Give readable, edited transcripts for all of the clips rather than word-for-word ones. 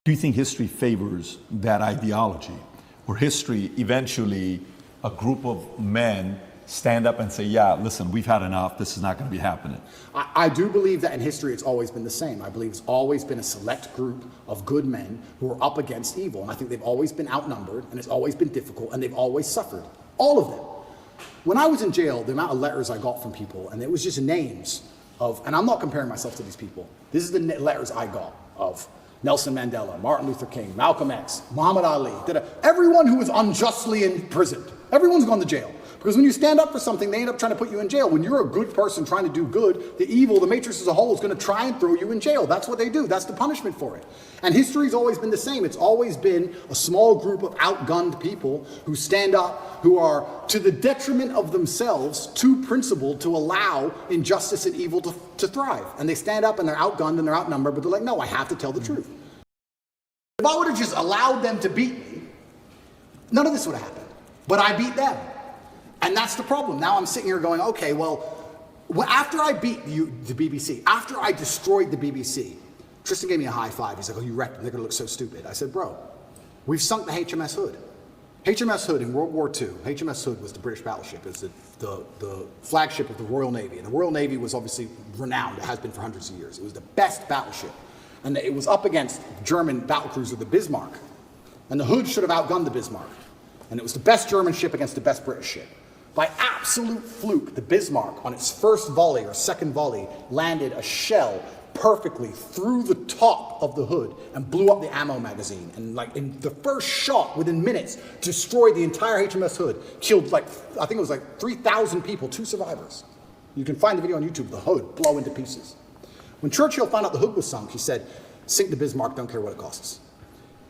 do you think history favors that ideology? Or history, eventually, a group of men stand up and say, yeah, listen, we've had enough, this is not going to be happening? I do believe that in history it's always been the same. I believe it's always been a select group of good men who are up against evil, and I think they've always been outnumbered, and it's always been difficult, and they've always suffered. All of them. When I was in jail, the amount of letters I got from people, and it was just names of, and I'm not comparing myself to these people, this is the letters I got of Nelson Mandela, Martin Luther King, Malcolm X, Muhammad Ali, everyone who was unjustly imprisoned. Everyone's gone to jail. Because when you stand up for something, they end up trying to put you in jail. When you're a good person trying to do good, the evil, the matrix as a whole is going to try and throw you in jail. That's what they do. That's the punishment for it. And history's always been the same. It's always been a small group of outgunned people who stand up, who are, to the detriment of themselves, too principled to allow injustice and evil to thrive. And they stand up and they're outgunned and they're outnumbered, but they're like, no, I have to tell the truth. If I would have just allowed them to beat me, none of this would have happened. But I beat them. And that's the problem. Now I'm sitting here going, okay, well, after I beat the BBC, after I destroyed the BBC, Tristan gave me a high five. He's like, oh, you wrecked them. They're going to look so stupid. I said, bro, we've sunk the HMS Hood. HMS Hood in World War II, HMS Hood was the British battleship. It was the flagship of the Royal Navy. And the Royal Navy was obviously renowned. It has been for hundreds of years. It was the best battleship. And it was up against German battlecruiser, the Bismarck. And the Hood should have outgunned the Bismarck. And it was the best German ship against the best British ship. By absolute fluke, the Bismarck, on its first volley or second volley, landed a shell perfectly through the top of the hood and blew up the ammo magazine. And like in the first shot, within minutes, destroyed the entire HMS Hood. Killed like, I think it was like 3,000 people, 2 survivors. You can find the video on YouTube, the hood blow into pieces. When Churchill found out the hood was sunk, he said, sink the Bismarck, don't care what it costs.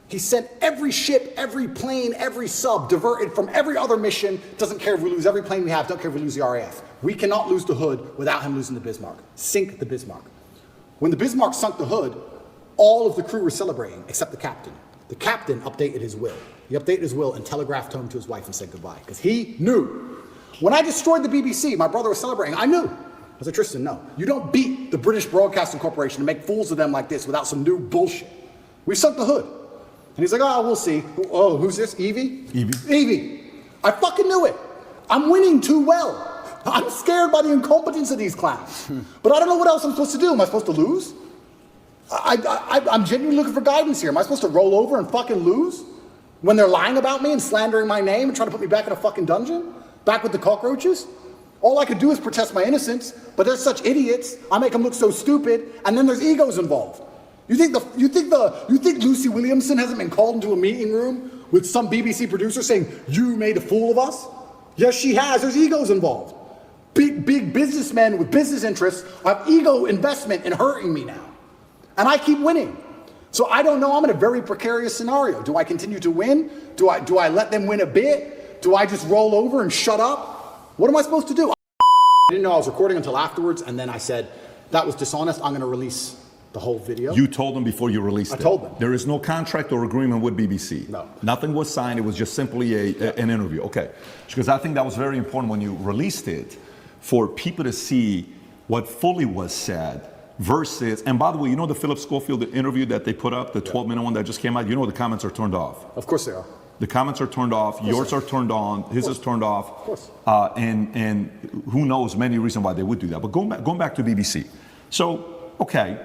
He sent every ship, every plane, every sub diverted from every other mission. Doesn't care if we lose every plane we have, don't care if we lose the RAF. We cannot lose the hood without him losing the Bismarck. Sink the Bismarck. When the Bismarck sunk the hood, all of the crew were celebrating, except the captain. The captain updated his will. He updated his will and telegraphed home to his wife and said goodbye, because he knew. When I destroyed the BBC, my brother was celebrating, I knew. I said, Tristan, no. You don't beat the British Broadcasting Corporation and make fools of them like this without some new bullshit. We sunk the hood. And he's like, oh, we'll see. Oh, who's this? Evie? Evie. I fucking knew it. I'm winning too well. I'm scared by the incompetence of these clowns. But I don't know what else I'm supposed to do. Am I supposed to lose? I'm genuinely looking for guidance here. Am I supposed to roll over and fucking lose? When they're lying about me and slandering my name and trying to put me back in a fucking dungeon? Back with the cockroaches? All I could do is protest my innocence, but they're such idiots. I make them look so stupid, and then there's egos involved. You think Lucy Williamson hasn't been called into a meeting room with some BBC producer saying, you made a fool of us? Yes, she has. There's egos involved. Big businessmen with business interests have ego investment in hurting me now. And I keep winning. So I don't know. I'm in a very precarious scenario. Do I continue to win? Do I let them win a bit? Do I just roll over and shut up? What am I supposed to do? I didn't know I was recording until afterwards, and then I said, that was dishonest. I'm going to release the whole video. You told them before you released it? I told them. There is no contract or agreement with BBC? No. Nothing was signed, it was just simply an interview. Okay. Because I think that was very important when you released it, for people to see what fully was said versus, and by the way, you know the Philip Schofield interview that they put up, the 12-minute one that just came out? You know the comments are turned off. Of course they are. The comments are turned off, yours are turned on, his is turned off. Of course. And who knows many reasons why they would do that. But going back to BBC. So, okay.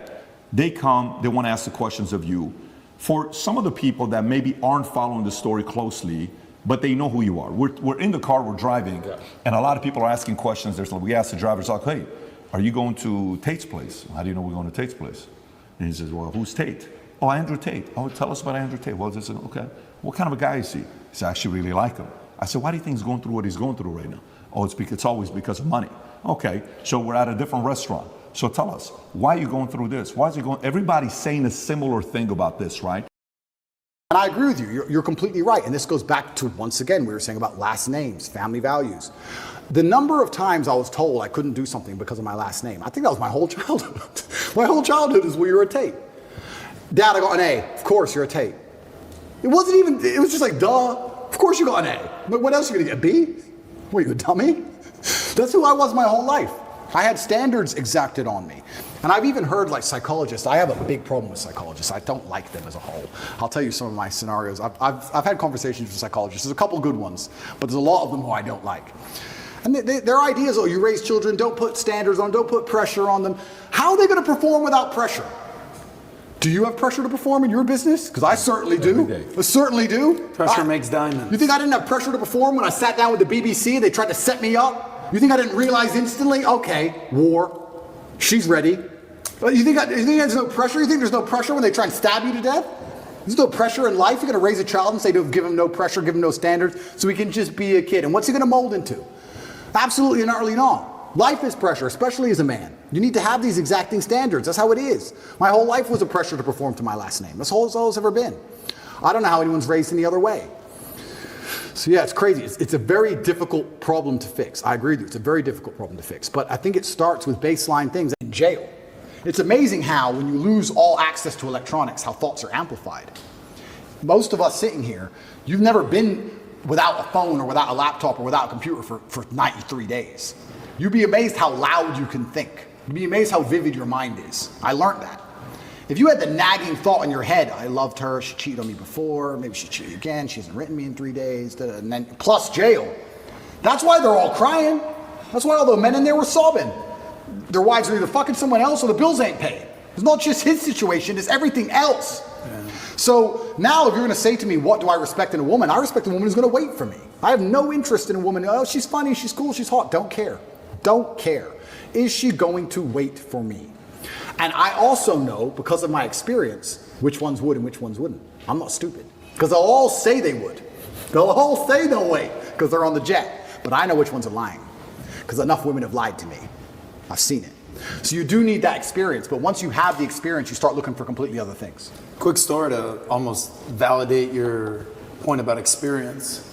They come, they want to ask the questions of you. For some of the people that maybe aren't following the story closely, but they know who you are. We're in the car, we're driving, and a lot of people are asking questions. We ask the drivers, like, hey, are you going to Tate's place? How do you know we're going to Tate's place? And he says, well, who's Tate? Oh, Andrew Tate. Oh, tell us about Andrew Tate. Well, this is, okay. What kind of a guy is he? He said, I actually really like him. I said, why do you think he's going through what he's going through right now? Oh, it's always because of money. Okay, so we're at a different restaurant. So tell us, why are you going through this? Why is it going? Everybody's saying a similar thing about this, right? And I agree with you. You're completely right. And this goes back to, once again, we were saying about last names, family values. The number of times I was told I couldn't do something because of my last name, I think that was my whole childhood. My whole childhood is, well, you're a Tate. Dad, I got an A. Of course, you're a Tate. It wasn't even, it was just like, duh. Of course you got an A. But what else are you going to get, a B? What, are you a dummy? That's who I was my whole life. I had standards exacted on me. And I've even heard like psychologists, I have a big problem with psychologists. I don't like them as a whole. I'll tell you some of my scenarios. I've had conversations with psychologists. There's a couple good ones, but there's a lot of them who I don't like. And their ideas, oh, you raise children, don't put standards on, don't put pressure on them. How are they going to perform without pressure? Do you have pressure to perform in your business? Because I certainly do. I certainly do. Pressure makes diamonds. You think I didn't have pressure to perform when I sat down with the BBC? They tried to set me up. You think I didn't realize instantly? Okay, war. She's ready. You think there's no pressure? You think there's no pressure when they try and stab you to death? There's no pressure in life. You're going to raise a child and say, give him no pressure, give him no standards, so he can just be a kid. And what's he going to mold into? Absolutely and utterly not. Life is pressure, especially as a man. You need to have these exacting standards. That's how it is. My whole life was a pressure to perform to my last name. That's all it's ever been. I don't know how anyone's raised any other way. So yeah, it's crazy. It's a very difficult problem to fix. I agree with you. It's a very difficult problem to fix. But I think it starts with baseline things. In jail, it's amazing how when you lose all access to electronics, how thoughts are amplified. Most of us sitting here, you've never been without a phone or without a laptop or without a computer for 93 days. You'd be amazed how loud you can think. You'd be amazed how vivid your mind is. I learned that. If you had the nagging thought in your head, I loved her, she cheated on me before, maybe she cheated again, she hasn't written me in 3 days, and then plus jail. That's why they're all crying. That's why all the men in there were sobbing. Their wives are either fucking someone else or the bills ain't paid. It's not just his situation, it's everything else. Yeah. So now if you're gonna say to me, what do I respect in a woman? I respect a woman who's gonna wait for me. I have no interest in a woman, oh, she's funny, she's cool, she's hot. Don't care. Don't care. Is she going to wait for me? And I also know, because of my experience, which ones would and which ones wouldn't. I'm not stupid. Because they'll all say they would. They'll all say they'll wait, because they're on the jet. But I know which ones are lying. Because enough women have lied to me. I've seen it. So you do need that experience, but once you have the experience, you start looking for completely other things. Quick story to almost validate your point about experience.